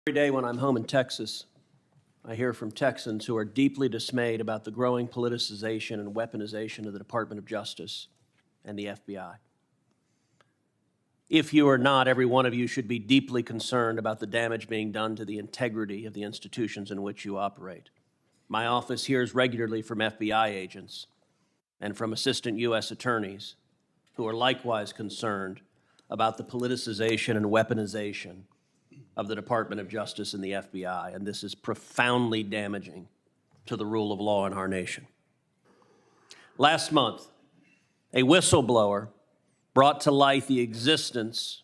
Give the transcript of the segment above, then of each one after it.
Every day when I'm home in Texas, I hear from Texans who are deeply dismayed about the growing politicization and weaponization of the Department of Justice and the FBI. If you are not, every one of you should be deeply concerned about the damage being done to the integrity of the institutions in which you operate. My office hears regularly from FBI agents and from assistant U.S. attorneys who are likewise concerned about the politicization and weaponization of the Department of Justice and the FBI, and this is profoundly damaging to the rule of law in our nation. Last month, a whistleblower brought to light the existence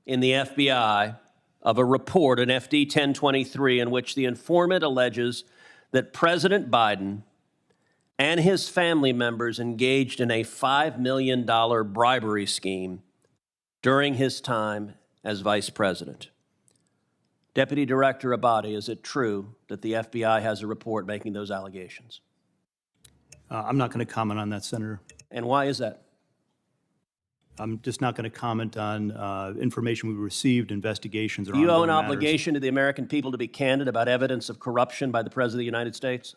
in the FBI of a report, an FD 1023, in which the informant alleges that President Biden and his family members engaged in a $5 million bribery scheme during his time as vice president. Deputy Director Abate, is it true that the FBI has a report making those allegations? I'm not going to comment on that, Senator. And why is that? I'm just not going to comment on information we received, investigations, or Do you owe an ongoing matters. obligation to the American people to be candid about evidence of corruption by the President of the United States?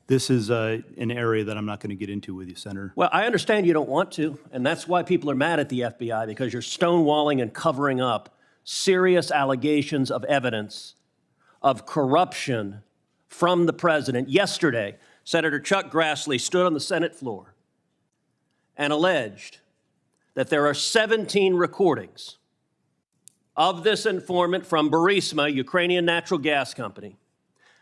This is an area that I'm not going to get into with you, Senator. Well, I understand you don't want to, and that's why people are mad at the FBI, because you're stonewalling and covering up serious allegations of evidence of corruption from the president. Yesterday, Senator Chuck Grassley stood on the Senate floor and alleged that there are 17 recordings of this informant from Burisma, Ukrainian natural gas company.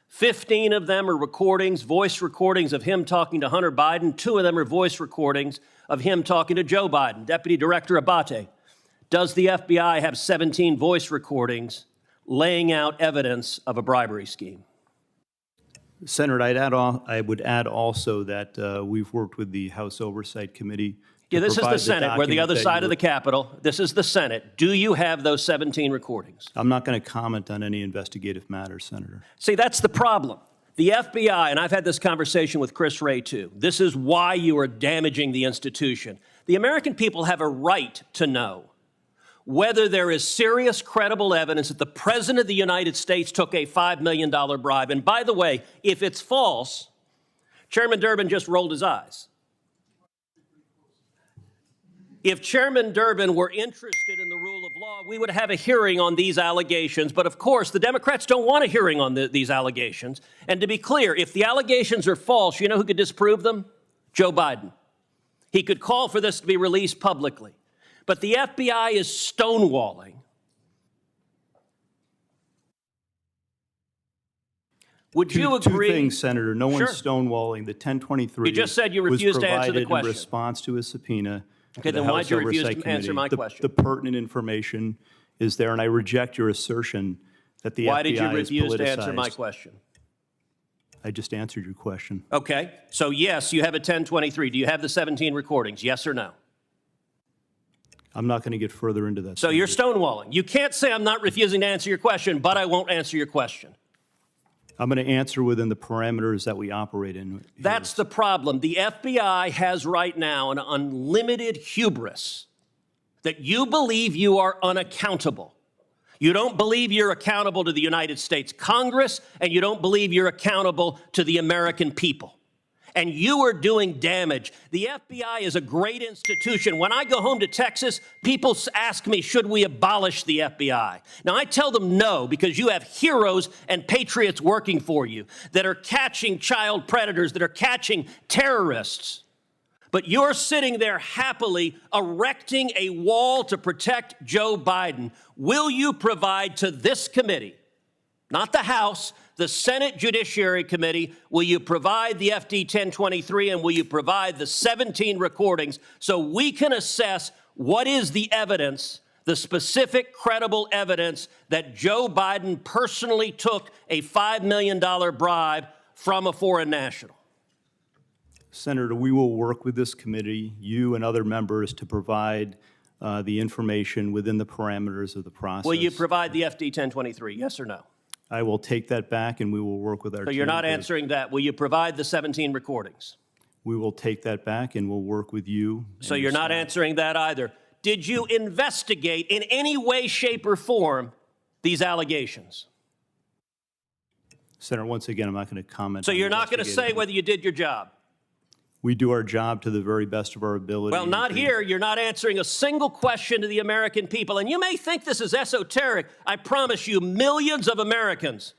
15 of them are recordings, voice recordings of him talking to Hunter Biden. 2 of them are voice recordings of him talking to Joe Biden. Deputy Director Abate, does the FBI have 17 voice recordings laying out evidence of a bribery scheme? Senator, I would add also that we've worked with the House Oversight Committee. Yeah, this is the Senate. We're the other side of the Capitol. This is the Senate. Do you have those 17 recordings? I'm not going to comment on any investigative matters, Senator. See, that's the problem. The FBI, and I've had this conversation with Chris Wray too, this is why you are damaging the institution. The American people have a right to know whether there is serious, credible evidence that the President of the United States took a $5 million bribe. And by the way, if it's false, Chairman Durbin just rolled his eyes. If Chairman Durbin were interested in the rule of law, we would have a hearing on these allegations. But of course, the Democrats don't want a hearing on these allegations. And to be clear, if the allegations are false, you know who could disprove them? Joe Biden. He could call for this to be released publicly. But the FBI is stonewalling. Would you agree? Two things, Senator. No one's stonewalling. The 1023 You just said you refused to answer the question. In response to a subpoena. Okay, then why did you refuse to answer my question? The pertinent information is there, and I reject your assertion that the FBI is politicized. Why did you refuse to answer my question? I just answered your question. Okay, so yes, you have a 1023. Do you have the 17 recordings, yes or no? I'm not going to get further into that. So you're stonewalling. You can't say I'm not refusing to answer your question, but I won't answer your question. I'm going to answer within the parameters that we operate in. That's the problem. The FBI has right now an unlimited hubris that you believe you are unaccountable. You don't believe you're accountable to the United States Congress, and you don't believe you're accountable to the American people. And you are doing damage. The FBI is a great institution. When I go home to Texas, people ask me, should we abolish the FBI? Now, I tell them no, because you have heroes and patriots working for you that are catching child predators, that are catching terrorists. But you're sitting there happily erecting a wall to protect Joe Biden. Will you provide to this committee, not the House, the Senate Judiciary Committee, will you provide the FD 1023 and will you provide the 17 recordings so we can assess what is the evidence, the specific credible evidence that Joe Biden personally took a $5 million bribe from a foreign national? Senator, we will work with this committee, you and other members, to provide the information within the parameters of the process. Will you provide the FD 1023, yes or no? I will take that back and we will work with our team. So you're not answering that. Will you provide the 17 recordings? We will take that back and we'll work with you. So you're not answering that either. did you investigate in any way, shape, or form these allegations? Senator, once again, I'm not going to comment. So on you're not going to say investigating. whether you did your job? We do our job to the very best of our ability. Well, not here. You're not answering a single question to the American people. And you may think this is esoteric. I promise you, millions of Americans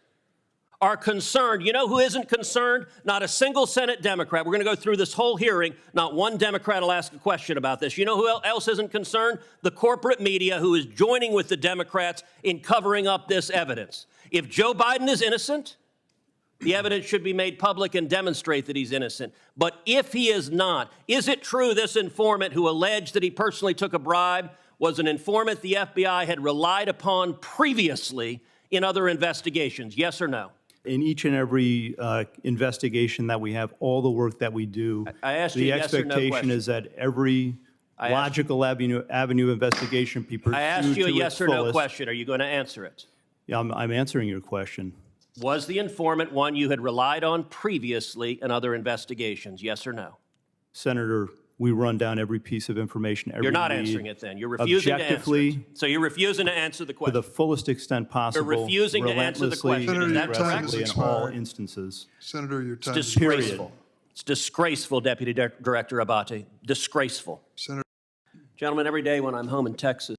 are concerned. You know who isn't concerned? Not a single Senate Democrat. We're going to go through this whole hearing. Not one Democrat will ask a question about this. You know who else isn't concerned? The corporate media, who is joining with the Democrats in covering up this evidence. If Joe Biden is innocent, the evidence should be made public and demonstrate that he's innocent. But if he is not, is it true this informant who alleged that he personally took a bribe was an informant the FBI had relied upon previously in other investigations? Yes or no? In each and every investigation that we have, all the work that we do, I asked you the yes or no expectation question. is that every logical avenue of investigation be pursued I asked you a to yes its or no fullest. question. Are you going to answer it? Yeah, I'm answering your question. Was the informant one you had relied on previously in other investigations? Yes or no? Senator, we run down every piece of information, every You're not lead, answering it then. You're refusing to answer objectively, it. So you're refusing to answer the to question. the fullest extent possible, refusing to answer the question. relentlessly Is that and correct? aggressively in all instances. Senator, your time It's is disgraceful. It's disgraceful, Deputy Director Abate. Disgraceful. Senator. Gentlemen, every day when I'm home in Texas,